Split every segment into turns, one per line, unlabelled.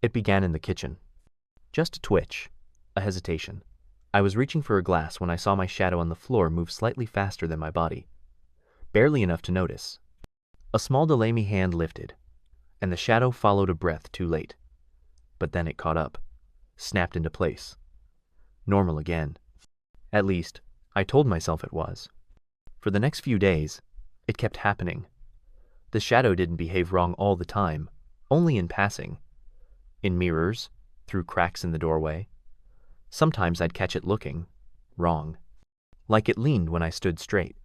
It began in the kitchen. Just a twitch, a hesitation. I was reaching for a glass when I saw my shadow on the floor move slightly faster than my body. Barely enough to notice. A small Delaney hand lifted, and the shadow followed a breath too late. But then it caught up, snapped into place. Normal again. At least, I told myself it was. For the next few days, it kept happening. The shadow didn't behave wrong all the time, only in passing. In mirrors, through cracks in the doorway. Sometimes I'd catch it looking wrong. Like it leaned when I stood straight.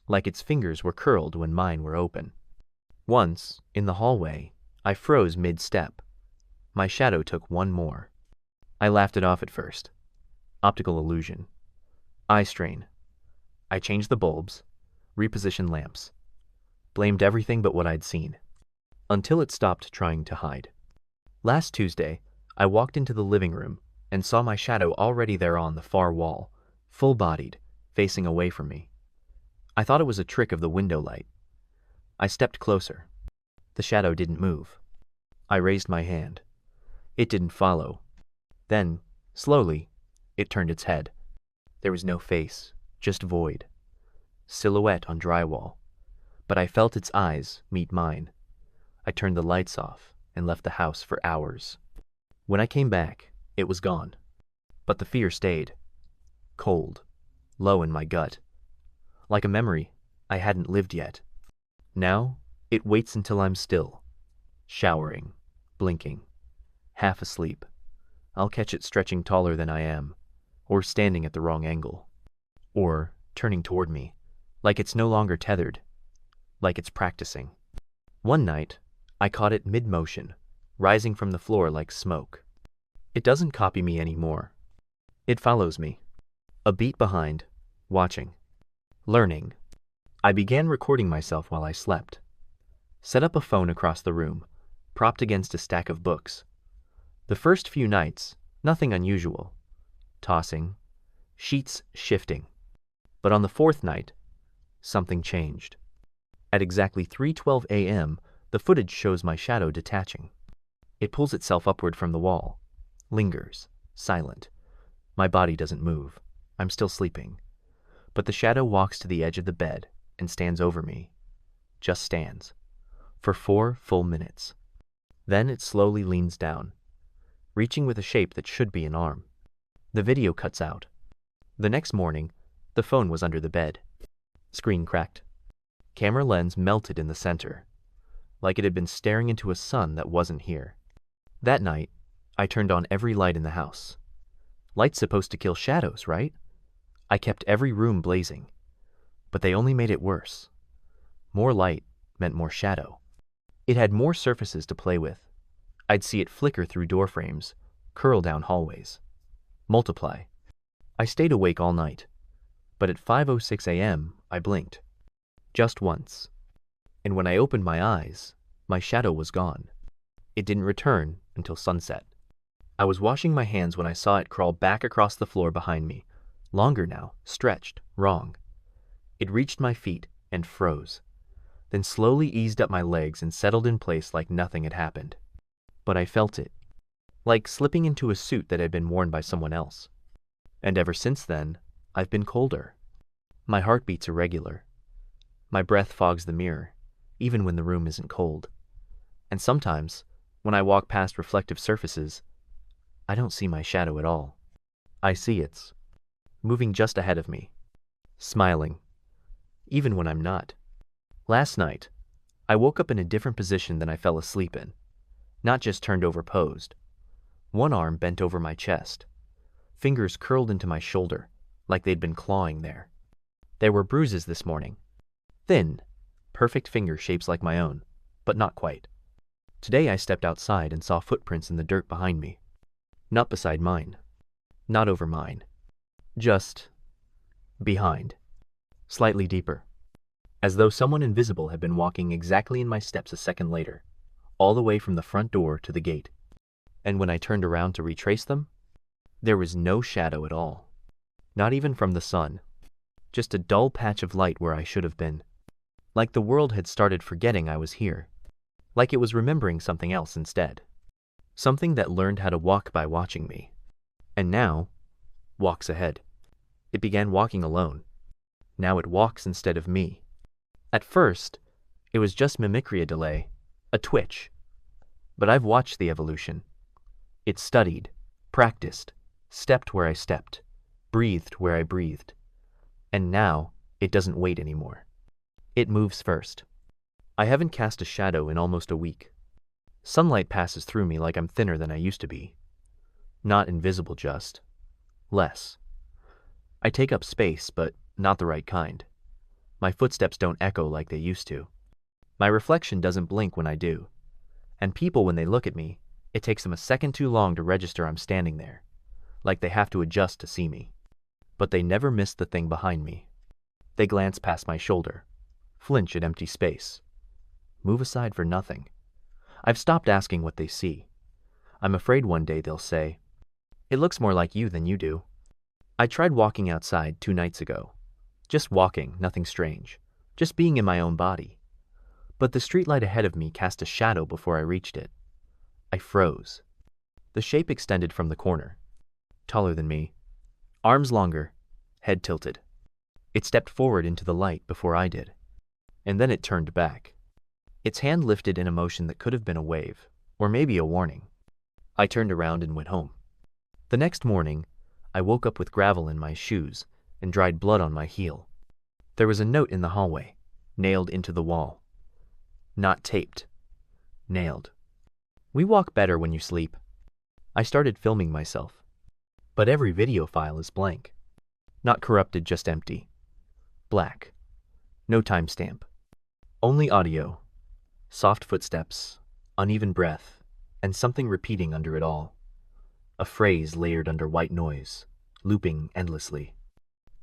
Like its fingers were curled when mine were open. Once, in the hallway, I froze mid-step. My shadow took one more. I laughed it off at first. Optical illusion. Eye strain. I changed the bulbs, repositioned lamps. Blamed everything but what I'd seen. Until it stopped trying to hide. Last Tuesday, I walked into the living room and saw my shadow already there on the far wall, full-bodied, facing away from me. I thought it was a trick of the window light. I stepped closer. The shadow didn't move. I raised my hand. It didn't follow. Then, slowly, it turned its head. There was no face, just void. Silhouette on drywall. But I felt its eyes meet mine. I turned the lights off and left the house for hours. When I came back, it was gone. But the fear stayed. Cold, low in my gut. Like a memory I hadn't lived yet. Now, it waits until I'm still. Showering, blinking, half asleep. I'll catch it stretching taller than I am, or standing at the wrong angle, or turning toward me, like it's no longer tethered, like it's practicing. One night, I caught it mid-motion, rising from the floor like smoke. It doesn't copy me anymore. It follows me, a beat behind, watching, learning. I began recording myself while I slept. Set up a phone across the room, propped against a stack of books. The first few nights, nothing unusual. Tossing, sheets shifting. But on the fourth night, something changed. At exactly 3:12 a.m., the footage shows my shadow detaching. It pulls itself upward from the wall, lingers, silent. My body doesn't move. I'm still sleeping. But the shadow walks to the edge of the bed and stands over me. Just stands. For 4 full minutes. Then it slowly leans down, reaching with a shape that should be an arm. The video cuts out. The next morning, the phone was under the bed. Screen cracked. Camera lens melted in the center, like it had been staring into a sun that wasn't here. That night, I turned on every light in the house. Light's supposed to kill shadows, right? I kept every room blazing, but they only made it worse. More light meant more shadow. It had more surfaces to play with. I'd see it flicker through door frames, curl down hallways, multiply. I stayed awake all night, but at 5:06 a.m., I blinked. Just once. And when I opened my eyes, my shadow was gone. It didn't return until sunset. I was washing my hands when I saw it crawl back across the floor behind me, longer now, stretched, wrong. It reached my feet and froze, then slowly eased up my legs and settled in place like nothing had happened. But I felt it, like slipping into a suit that had been worn by someone else. And ever since then, I've been colder. My heart beats irregular. My breath fogs the mirror, even when the room isn't cold. And sometimes, when I walk past reflective surfaces, I don't see my shadow at all. I see it's moving just ahead of me, smiling, even when I'm not. Last night, I woke up in a different position than I fell asleep in, not just turned over posed. One arm bent over my chest, fingers curled into my shoulder, like they'd been clawing there. There were bruises this morning. Thin, perfect finger shapes like my own, but not quite. Today I stepped outside and saw footprints in the dirt behind me. Not beside mine. Not over mine. Just behind. Slightly deeper. As though someone invisible had been walking exactly in my steps a second later, all the way from the front door to the gate. And when I turned around to retrace them, there was no shadow at all. Not even from the sun. Just a dull patch of light where I should have been. Like the world had started forgetting I was here. Like it was remembering something else instead. Something that learned how to walk by watching me. And now, walks ahead. It began walking alone. Now it walks instead of me. At first, it was just mimicry, a delay, a twitch. But I've watched the evolution. It studied, practiced, stepped where I stepped, breathed where I breathed. And now, it doesn't wait anymore. It moves first. I haven't cast a shadow in almost a week. Sunlight passes through me like I'm thinner than I used to be. Not invisible, just less. I take up space, but not the right kind. My footsteps don't echo like they used to. My reflection doesn't blink when I do. And people, when they look at me, it takes them a second too long to register I'm standing there, like they have to adjust to see me. But they never miss the thing behind me. They glance past my shoulder, flinch at empty space, move aside for nothing. I've stopped asking what they see. I'm afraid one day they'll say, "It looks more like you than you do." I tried walking outside 2 nights ago. Just walking, nothing strange. Just being in my own body. But the streetlight ahead of me cast a shadow before I reached it. I froze. The shape extended from the corner. Taller than me. Arms longer, head tilted. It stepped forward into the light before I did. And then it turned back. Its hand lifted in a motion that could have been a wave, or maybe a warning. I turned around and went home. The next morning, I woke up with gravel in my shoes and dried blood on my heel. There was a note in the hallway, nailed into the wall. Not taped. Nailed. We walk better when you sleep. I started filming myself. But every video file is blank. Not corrupted, just empty. Black. No timestamp. Only audio. Soft footsteps, uneven breath, and something repeating under it all. A phrase layered under white noise, looping endlessly.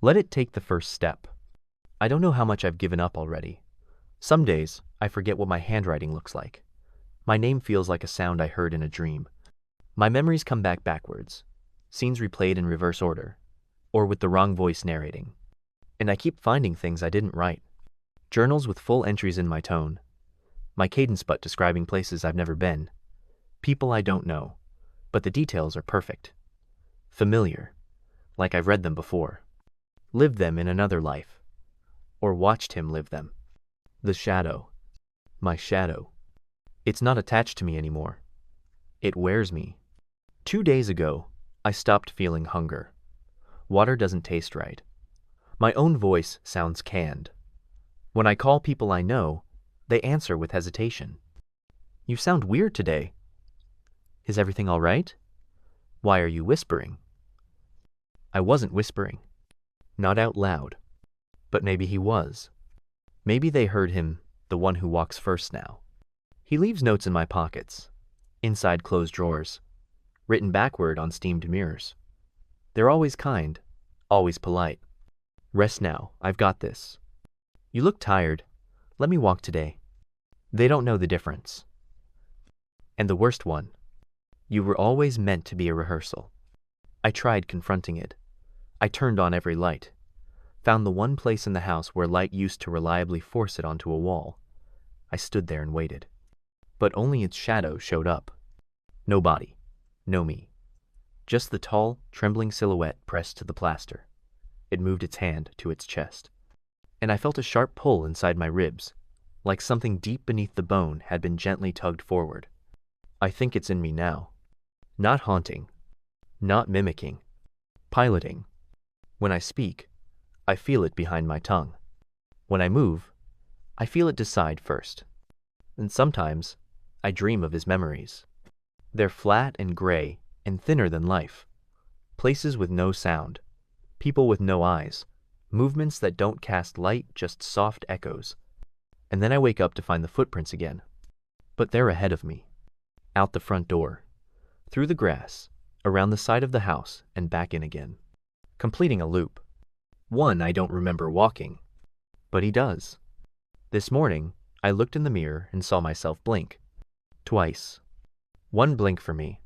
Let it take the first step. I don't know how much I've given up already. Some days, I forget what my handwriting looks like. My name feels like a sound I heard in a dream. My memories come back backwards, scenes replayed in reverse order, or with the wrong voice narrating. And I keep finding things I didn't write. Journals with full entries in my tone. My cadence but describing places I've never been. People I don't know, but the details are perfect. Familiar, like I've read them before. Lived them in another life, or watched him live them. The shadow. My shadow. It's not attached to me anymore. It wears me. 2 days ago, I stopped feeling hunger. Water doesn't taste right. My own voice sounds canned. When I call people I know, they answer with hesitation. "You sound weird today." "Is everything all right?" "Why are you whispering?" I wasn't whispering. Not out loud. But maybe he was. Maybe they heard him, the one who walks first now. He leaves notes in my pockets, inside closed drawers, written backward on steamed mirrors. They're always kind, always polite. "Rest now, I've got this." "You look tired. Let me walk today." They don't know the difference. And the worst one, you were always meant to be a rehearsal. I tried confronting it. I turned on every light, found the one place in the house where light used to reliably force it onto a wall. I stood there and waited. But only its shadow showed up. No body, no me. Just the tall, trembling silhouette pressed to the plaster. It moved its hand to its chest. And I felt a sharp pull inside my ribs, like something deep beneath the bone had been gently tugged forward. I think it's in me now. Not haunting, not mimicking, piloting. When I speak, I feel it behind my tongue. When I move, I feel it decide first. And sometimes, I dream of his memories. They're flat and gray and thinner than life. Places with no sound, people with no eyes, movements that don't cast light, just soft echoes. And then I wake up to find the footprints again. But they're ahead of me. Out the front door, through the grass, around the side of the house, and back in again. Completing a loop. One I don't remember walking. But he does. This morning, I looked in the mirror and saw myself blink. Twice. One blink for me.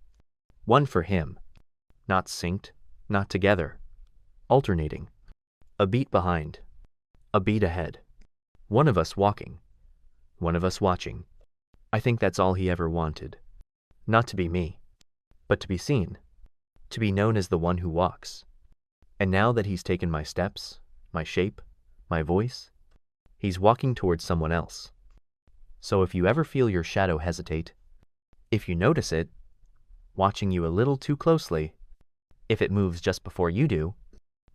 One for him. Not synced, not together. Alternating. A beat behind. A beat ahead. One of us walking. One of us watching. I think that's all he ever wanted. Not to be me. but to be seen, to be known as the one who walks. And now that he's taken my steps, my shape, my voice, he's walking towards someone else. So if you ever feel your shadow hesitate, if you notice it, watching you a little too closely, if it moves just before you do,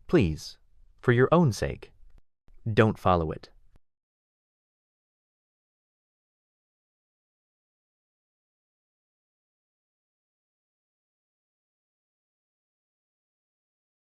please, for your own sake, don't follow it.